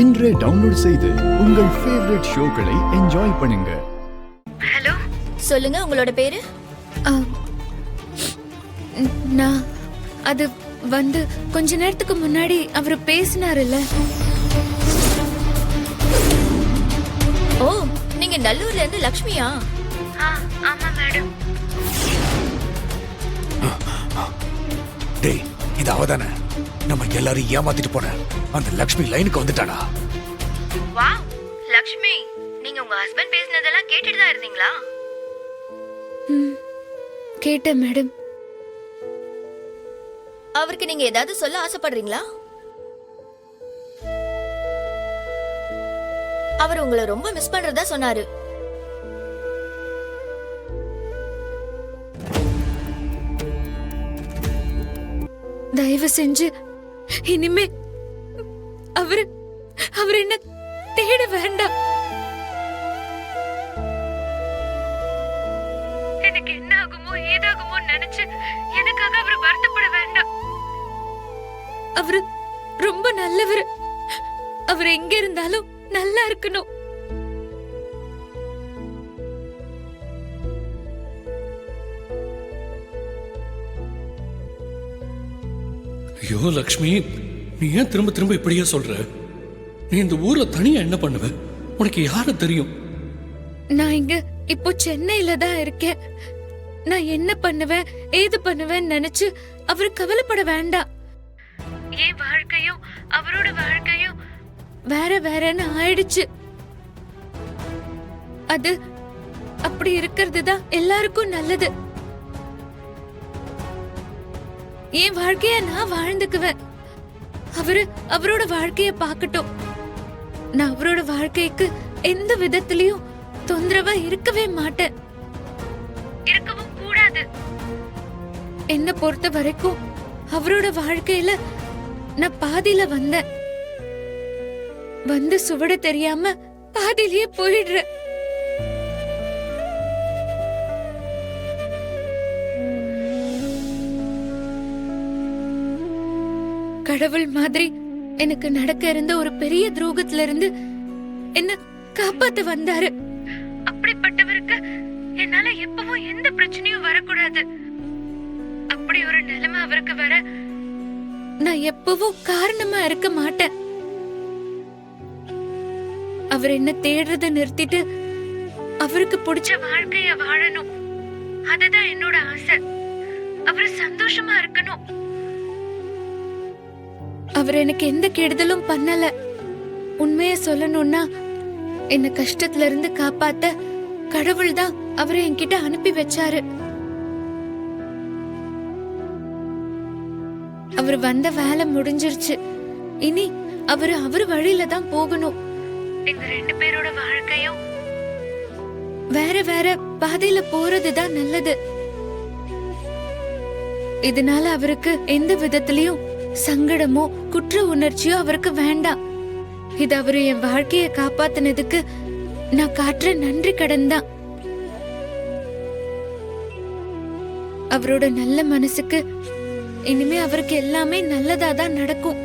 இன்றே டவுன்லோட் செய்து உங்கள் ஃபேவரட் ஷோக்களை என்ஜாய் பண்ணுங்க. ஹலோ, சொல்லுங்க, உங்களோட பேரு? நான் அது வந்து கொஞ்ச நேரத்துக்கு முன்னாடி அவர் பேசினாருல்ல. ஓ, நீங்க நல்லூர்ல இருந்து லக்ஷ்மியா? ஆமா மேடம். டேய், இது அவதானே நம்ம எல்லாரும் ஏமாத்திட்டு போன அந்த லக்ஷ்மி லைனுக்கு வந்துட்டாடா. வாவ், லக்ஷ்மி, நீங்க உங்க ஹஸ்பண்ட் பேசினதெல்லாம் கேட்டுட்டு தான் இருந்தீங்களா? கேட்டேன் மேடம். அவருக்கு நீங்க ஏதாவது சொல்ல ஆசைப்படுறீங்களா? அவர் உங்களை ரொம்ப மிஸ் பண்றதா சொன்னாரு. தயவு செஞ்சு இனிமே அவர் என்ன தேட வேண்டாம். எனக்கு என்ன ஆகுமோ ஏதாகுமோ நினைச்சு எனக்காக அவர் வருத்தப்பட வேண்டாம். அவரு ரொம்ப நல்லவர். அவர் எங்க இருந்தாலும் நல்லா இருக்கணும். ஐயோ லக்ஷ்மி, நீ ஏன் திரும்ப திரும்ப இப்படியே சொல்ற? நீ இந்த ஊர்ல தனியா என்ன பண்ணுவ? உனக்கு யாரு தெரியும்? நான் இங்க இப்போ சென்னையில தான் இருக்கேன். நான் என்ன பண்ணுவேன் ஏது பண்ணுவேன் நினைச்சு அவரு கவலைப்பட வேண்டாம். என் வாழ்க்கையும் அவரோட வாழ்க்கையும் வேற வேறன்னு ஆயிடுச்சு. அது அப்படி இருக்கிறது தான் எல்லாருக்கும் நல்லது. என் வாழ்க்கைய நான் வாழ்ந்துக்குவேன். அவரோட வாழ்க்கைய பார்க்கட்டும். நான் அவரோட வாழ்க்கைக்கு எந்த விதத்திலையும் தொந்தரவா இருக்கவே மாட்டேன், இருக்கவும் கூடாது. என்ன பொறுத்த வரைக்கும் அவரோட வாழ்க்கையில நான் பாதியில வந்தேன். வந்து சுவட தெரியாம பாதியிலேயே போயிடுறேன். கடவுள் மாதிரி எனக்கு நடக்க இருந்த ஒரு பெரிய துரோகத்துல இருந்து என்ன காப்பாத்த வந்தாரு. அப்படிப்பட்டவருக்கு என்னால எப்பவும் எந்த பிரச்சனையும் வரக்கூடாது. அப்படி ஒரு நிலைமை அவருக்கு வர நான் எப்பவும் காரணமா இருக்க மாட்டேன். அவர் என்ன தேடுறத நிறுத்திட்டு அவருக்கு பிடிச்ச வாழ்க்கைய வாழணும். அதுதான் என்னோட ஆசை. அவரு சந்தோஷமா இருக்கணும். அவர் எனக்கு எந்த கெடுதலும் பண்ணல. உண்மைய சொல்லணும்னா என்ன கஷ்டத்துல இருந்து காப்பாத்த கடவுள் தான் அவரை என்கிட்ட அனுப்பி வச்சாரு. அவர் வந்த வேலை முடிஞ்சிருச்சு. இனி அவர் வழியில தான் போகணும். எங்க 2 பேரோட வாழ்க்கையும் வேற வேற பாதையில போறதுதான் நல்லது. இதனால அவருக்கு எந்த விதத்திலயும் சங்கடமோ குற்ற உணர்ச்சியோ அவருக்கு வேண்டாம். இது அவரு என் வாழ்க்கைய காப்பாத்தினதுக்கு நான் காட்டுற நன்றி கடன் தான். அவரோட நல்ல மனசுக்கு இனிமே அவருக்கு எல்லாமே நல்லதாதான் நடக்கும்.